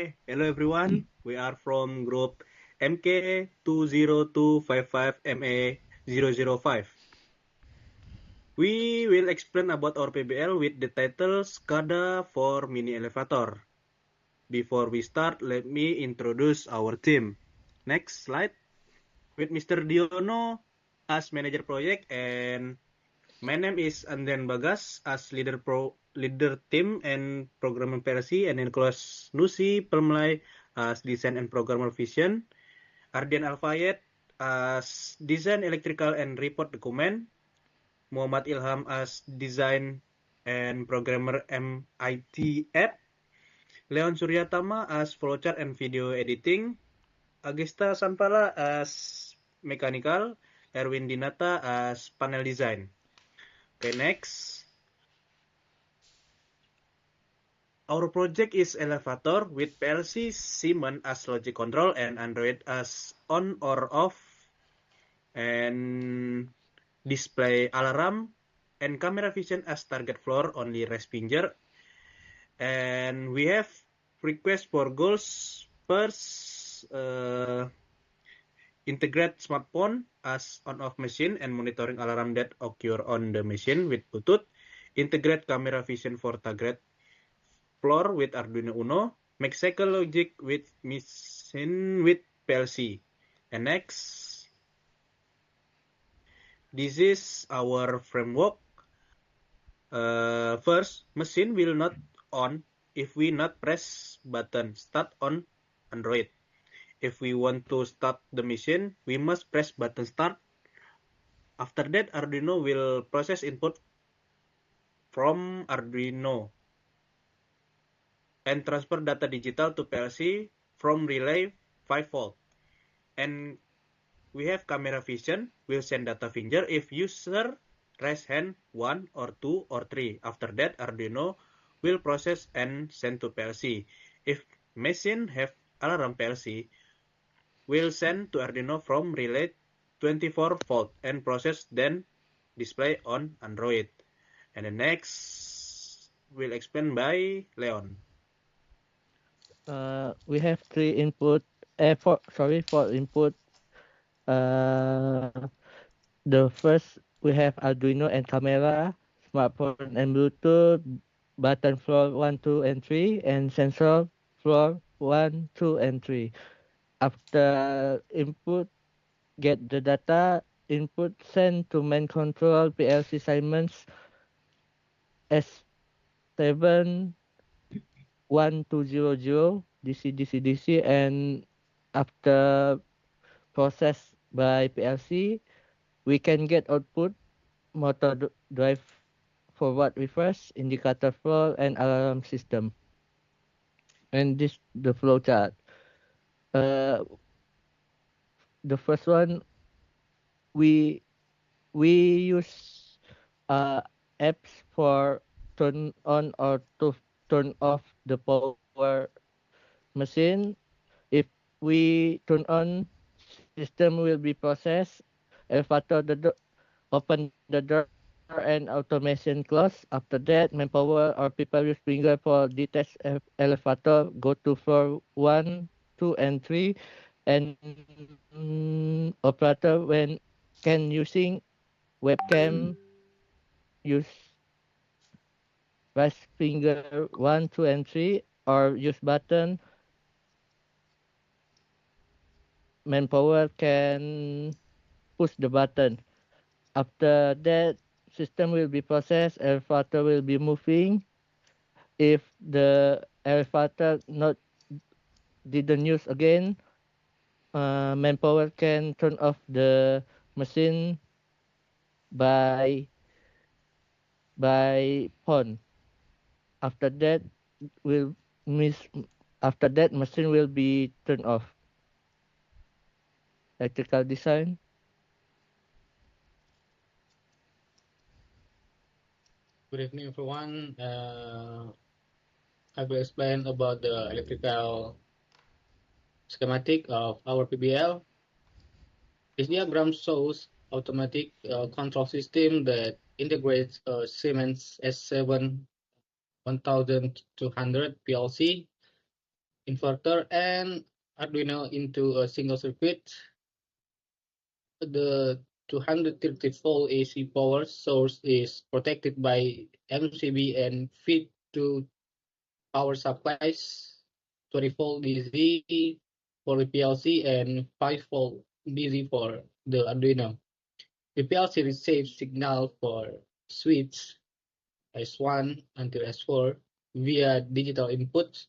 Hello everyone. We are from group MK20255MA005. We will explain about our PBL with the title SCADA for Mini Elevator. Before we start, let me introduce our team. Next slide. With Mr. Diono as manager project and my name is Andrian Bagas as leader team and programmer PLC, and Nicholas Nusi Pelmlai as design and programmer vision, Ardian Alfayet as design electrical and report document, Muhammad Ilham as design and programmer MIT app, Leon Suryatama as flowchart and video editing, Agesta Sampala as mechanical, Erwin Dinata as panel design. Okay, next. Our project is elevator with PLC Siemens as logic control and Android as on or off, and display alarm and camera vision as target floor only rest finger. And we have request for goals. First, integrate smartphone as on-off machine and monitoring alarm that occur on the machine with Bluetooth. Integrate camera vision for target floor with Arduino Uno. Make cycle logic with machine with PLC. And next, this is our framework. First, machine will not on if we not press button start on Android. If we want to start the machine, we must press button start. After that, Arduino will process input from Arduino and transfer data digital to PLC from relay 5 volt. And we have camera vision, will send data finger if user raise hand 1 or 2 or 3. After that, Arduino will process and send to PLC. If machine have alarm, PLC will send to Arduino from relay 24 volt and process then display on Android. And the next will explain by Leon. We have three input. Four input. Uh, the first we have Arduino and camera, smartphone and Bluetooth, button floor 1, 2, and 3, and sensor floor 1, 2, and 3. After input, get the data. Input send to main control PLC Siemens S7 1200 DC, and after processed by PLC, we can get output motor drive forward reverse, indicator flow, and alarm system. And this the flow chart. Uh, the first one we use apps for turn on or to turn off the power machine. If we turn on, system will be processed. Elevator open the door and automation close. After that, manpower or people use finger for detach elevator, go to floor 1, 2, and 3, and operator when can using webcam use press finger 1, 2, and 3, or use button. Manpower can push the button. After that, system will be processed, elevator will be moving. If the elevator not didn't use again, manpower can turn off the machine by phone. After that, will miss. After that, machine will be turned off. Electrical design. Good evening, everyone. I will explain about the electrical schematic of our PBL. This diagram shows automatic control system that integrates Siemens S7 1200 PLC inverter, and Arduino into a single circuit. The 230 volt AC power source is protected by MCB and feed to power supplies 20 volt DC for the PLC and 5 volt DC for the Arduino. The PLC receives signal for switch S1 until S4 via digital inputs,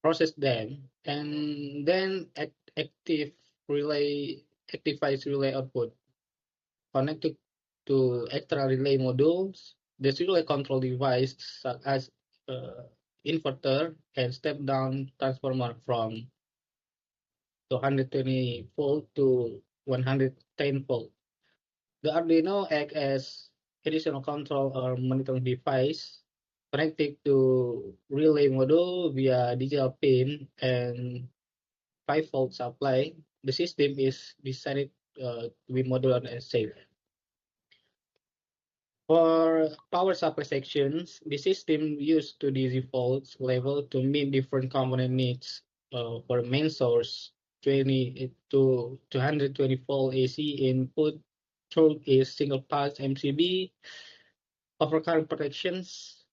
process them, and then activize relay output. Connected to extra relay modules, the relay control device such as inverter and step-down transformer from 220 volt to 110 volt. The Arduino acts as additional control or monitoring device connected to relay module via digital pin and 5 volt supply. The system is designed to be modular and safe. For power supply sections, the system used to DC volts level to meet different component needs. For main source, 20 to 220 volt AC input through a single pass MCB. Overcurrent protections,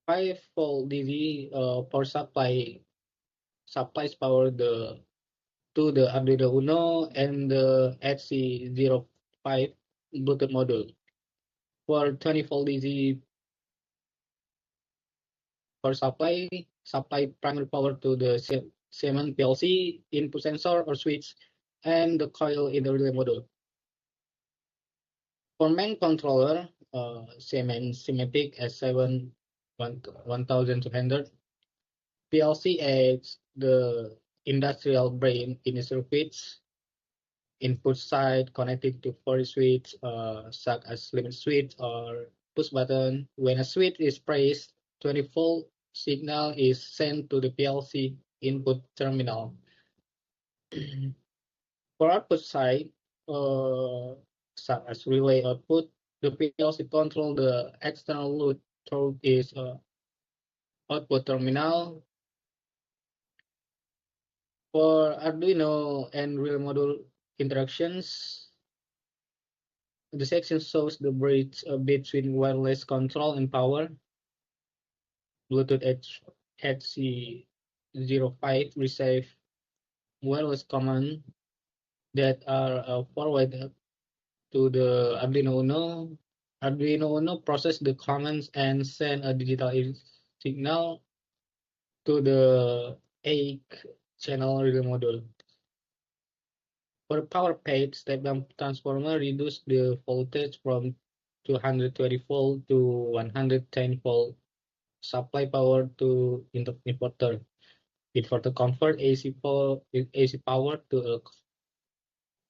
5 volt DC power supply supplies power to the Arduino Uno and the HC05 Bluetooth module. For 20 volt DC power supply primary power to the Siemens PLC input sensor or switch and the coil in the relay module. For main controller, Siemens Symantec S7 1200 PLC as the industrial brain in the circuits. Input side connected to 40 switch, such as limit switch or push button. When a switch is pressed, 20 volt signal is sent to the PLC input terminal. For output side, such as relay output, the PLC control the external load through its output terminal. For Arduino and relay module interactions, the section shows the bridge between wireless control and power. Bluetooth HC05 receive wireless command that are forwarded to the Arduino Uno. Arduino Uno process the commands and send a digital signal to the 8-channel relay module. For the power paid, step-down transformer reduce the voltage from 220 volt to 110 volt. Supply power to inverter. Inverter convert AC power to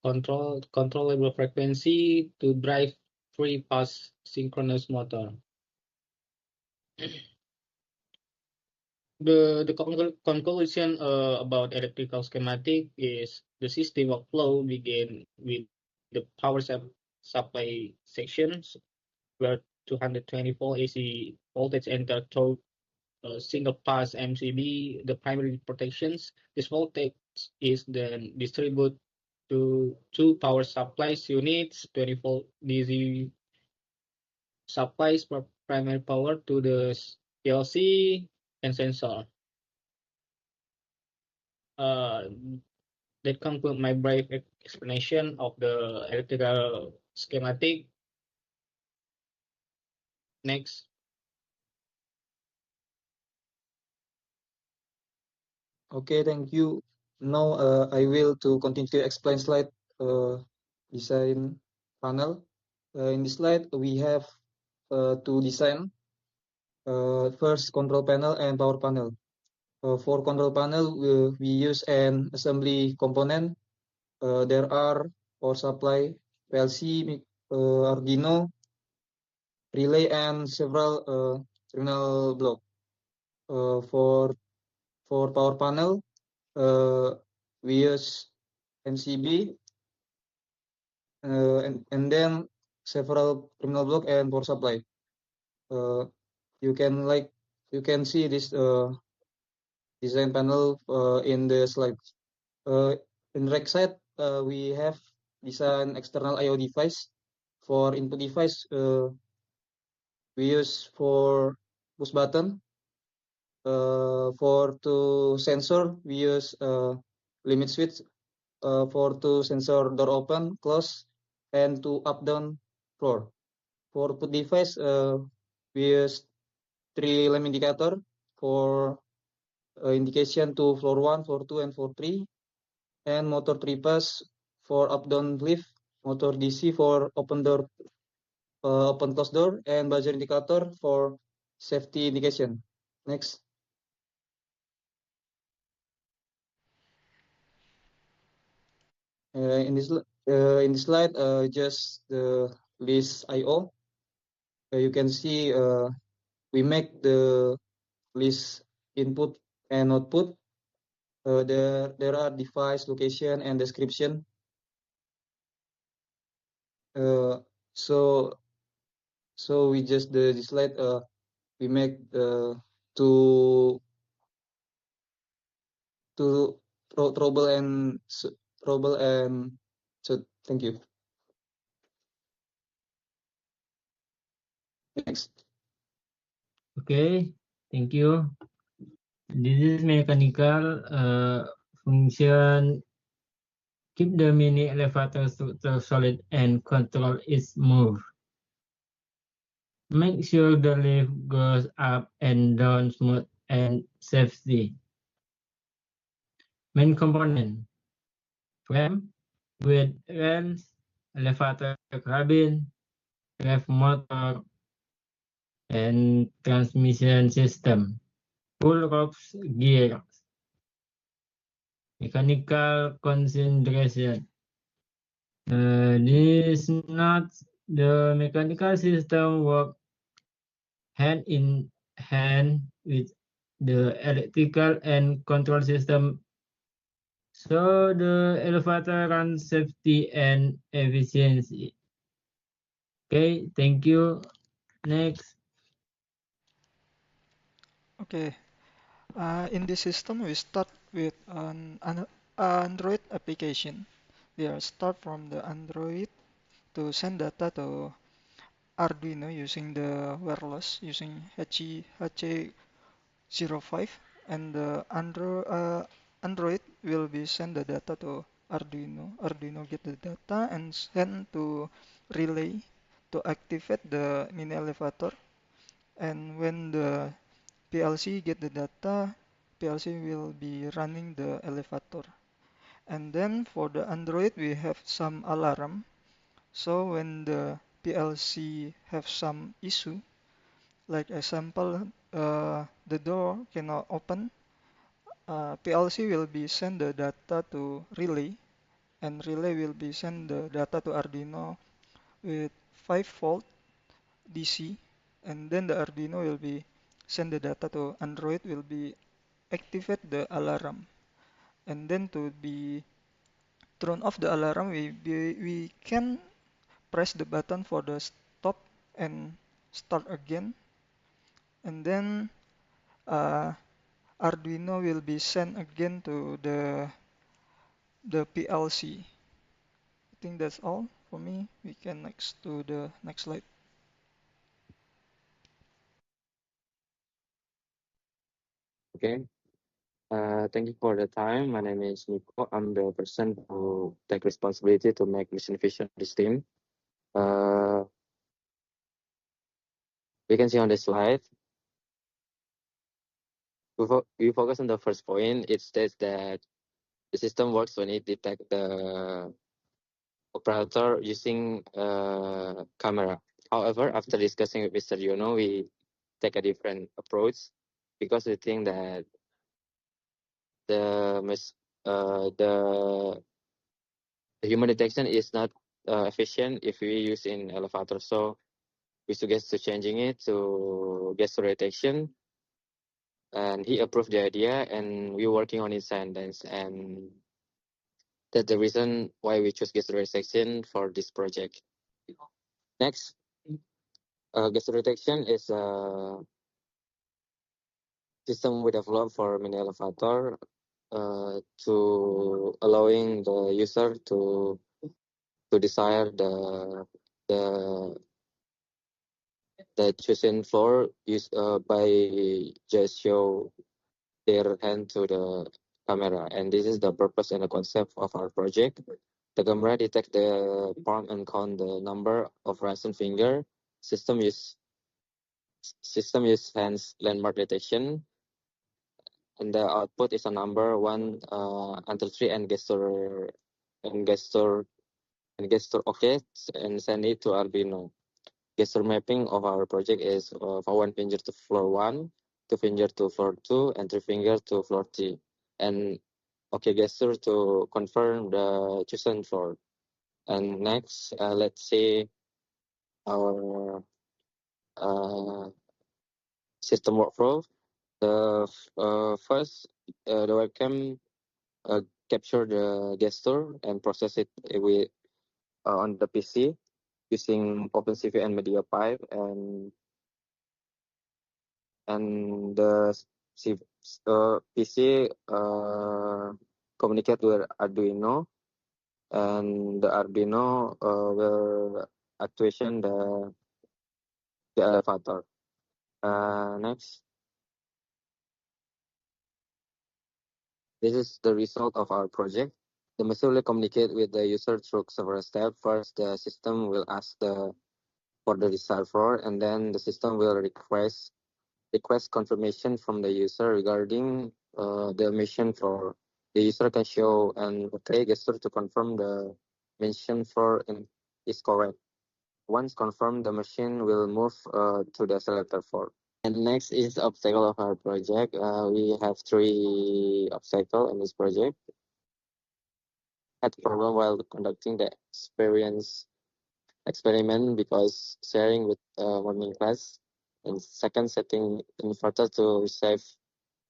a controllable frequency to drive 3-pass synchronous motor. The conclusion about electrical schematic is the system of flow begin with the power supply sections where 220 volt AC voltage enter through single pass MCB, the primary protections. This voltage is then distributed to two power supplies units, 20 volt DC supplies for primary power to the PLC and sensor. That concludes my brief explanation of the electrical schematic. Next. Okay, thank you. Now I will to continue to explain slide design panel. In this slide we have to design first control panel and power panel. For control panel we use an assembly component. There are power supply, PLC, Arduino, relay, and several terminal block. For power panel, we use MCB and then several terminal block and power supply. You can see this design panel in the slide. In right side, we have design external I/O device. For input device, we use for push button. For to sensor, we use limit switch. For to sensor door open, close, and to up down floor. For put device, we use 3 lamp indicator for indication to floor 1, floor 2, and floor 3, and motor 3-pass for up down lift, motor DC for open door, open close door, and buzzer indicator for safety indication. Next. In this slide, just the list I/O. You can see we make the list input and output. There are device location and description. So we just the slide we make to trouble and so thank you. Next. Okay, thank you. This is mechanical function. Keep the mini elevator structure solid and control its move. Make sure the lift goes up and down smooth and safely. Main component: frame with rails, elevator cabin, rev motor, and transmission system. Full ropes gears. Mechanical consideration. This not the mechanical system work hand in hand with the electrical and control system, so the elevator runs safety and efficiency. Okay, thank you. Next. Okay. In this system, we start with an Android application. We are start from the Android to send data to Arduino using the wireless using HC05, and the Android will be send the data to Arduino. Arduino get the data and send to relay to activate the mini elevator. And when the PLC get the data, PLC will be running the elevator. And then for the Android, we have some alarm. So when the PLC have some issue, like example, the door cannot open, PLC will be send the data to relay, and relay will be send the data to Arduino with 5-volt DC, and then the Arduino will be send the data to Android, will be activate the alarm, and then to be turn off the alarm, we can press the button for the stop and start again, and then Arduino will be sent again to the PLC. I think that's all for me. We can next to the next slide. Okay. Thank you for the time. My name is Nico. I'm the person who take responsibility to make mission vision of this team. We can see on the slide. We focus on the first point. It states that the system works when it detects the operator using a camera. However, after discussing with Mr. Yono, we take a different approach because we think that the human detection is not efficient if we use in elevator. So we suggest to changing it to gesture detection, and he approved the idea, and we're working on it and that's the reason why we chose gesture detection for this project. Next, gesture detection is system we developed for mini elevator to allowing the user to desire the chosen floor by just show their hand to the camera, and this is the purpose and the concept of our project. The camera detect the palm and count the number of rising finger. System use hands landmark detection, and the output is a number 1 until 3 and gesture okay, and send it to Arduino. Gesture mapping of our project is for 1 finger to floor 1, 2 finger to floor 2, and 3 finger to floor 3, and okay gesture to confirm the chosen floor. And next, let's see our system workflow. The first, the webcam capture the gesture and process it with on the PC using OpenCV and MediaPipe, and the PC communicate with Arduino, and the Arduino will actuation the elevator. Next, this is the result of our project. The machine will communicate with the user through several steps. First, the system will ask for the desired floor, and then the system will request confirmation from the user regarding the mission floor. The user can show an OK gesture to confirm the mentioned floor is correct. Once confirmed, the machine will move to the selected floor. And next is the obstacle of our project. We have 3 obstacles in this project. Had problem while conducting the experiment because sharing with morning class, and second, setting inverter to receive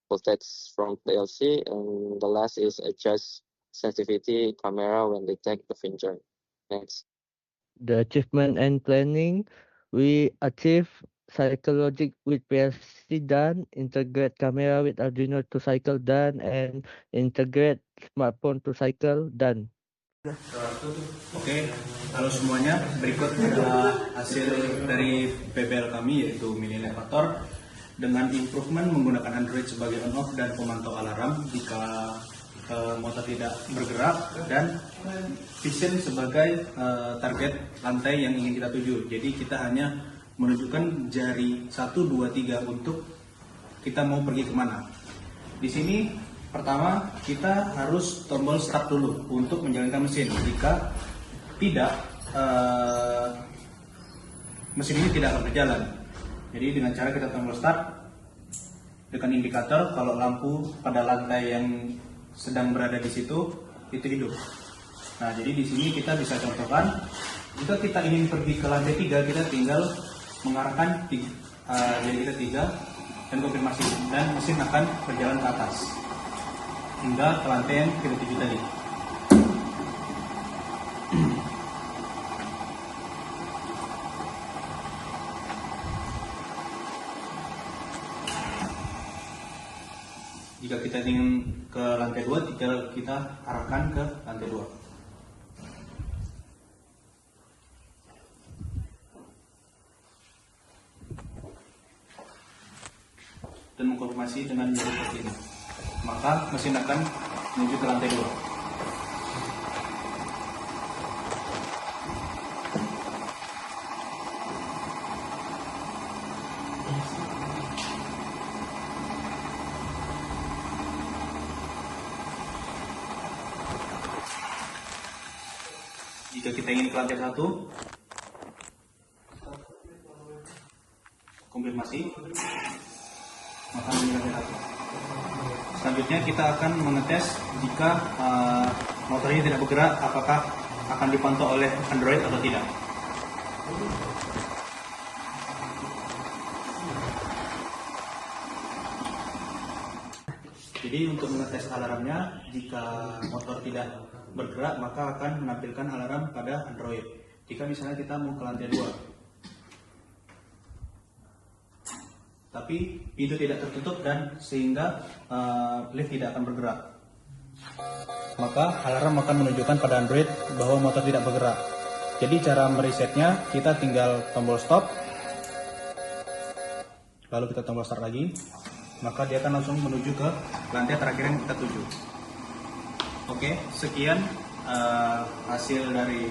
voltage from PLC, and the last is adjust sensitivity camera when detect the finger. Next. The achievement and planning, we achieve cycle logic with PLC done, integrate camera with Arduino to cycle done, and integrate smartphone to cycle done. Oke, halo semuanya. Berikut adalah hasil dari PBL kami, yaitu mini elevator dengan improvement menggunakan Android sebagai on-off dan pemantau alarm jika motor tidak bergerak, dan vision sebagai target lantai yang ingin kita tuju. Jadi kita hanya menunjukkan jari 1, 2, 3 untuk kita mau pergi kemana. Di sini pertama, kita harus tombol start dulu untuk menjalankan mesin. Jika tidak, mesin ini tidak akan berjalan. Jadi dengan cara kita tombol start dengan indikator kalau lampu pada lantai yang sedang berada di situ itu hidup. Nah, jadi di sini kita bisa contohkan, jika kita ingin pergi ke lantai 3, kita tinggal mengarahkan jari kita 3 dan konfirmasi, dan mesin akan berjalan ke atas hingga ke lantai yang kita tuju tadi. Jika kita ingin ke lantai 2, tinggal kita arahkan ke lantai 2. Dan mengkonfirmasi dengan jari seperti ini. Maka mesin akan menuju ke lantai 2. Jika kita ingin ke lantai 1, konfirmasi, maka menuju lantai 1. Selanjutnya kita akan mengetes jika motornya tidak bergerak, apakah akan dipantau oleh Android atau tidak. Jadi untuk mengetes alarmnya, jika motor tidak bergerak maka akan menampilkan alarm pada Android. Jika misalnya kita mau ke lantai 2, tapi pintu tidak tertutup dan sehingga lift tidak akan bergerak. Maka alarm akan menunjukkan pada Android bahwa motor tidak bergerak. Jadi cara meresetnya, kita tinggal tombol stop, lalu kita tombol start lagi, maka dia akan langsung menuju ke lantai terakhir yang kita tuju. Oke, sekian hasil dari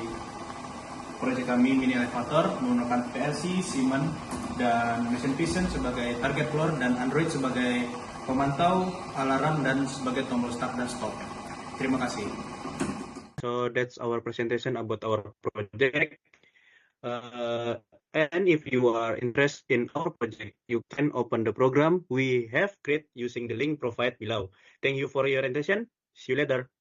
proyek kami mini elevator menggunakan PLC, Siemens, dan Machine Vision sebagai target floor dan Android sebagai pemantau alarm dan sebagai tombol start dan stop. Terima kasih. So that's our presentation about our project. And if you are interested in our project, you can open the program we have created using the link provided below. Thank you for your attention. See you later.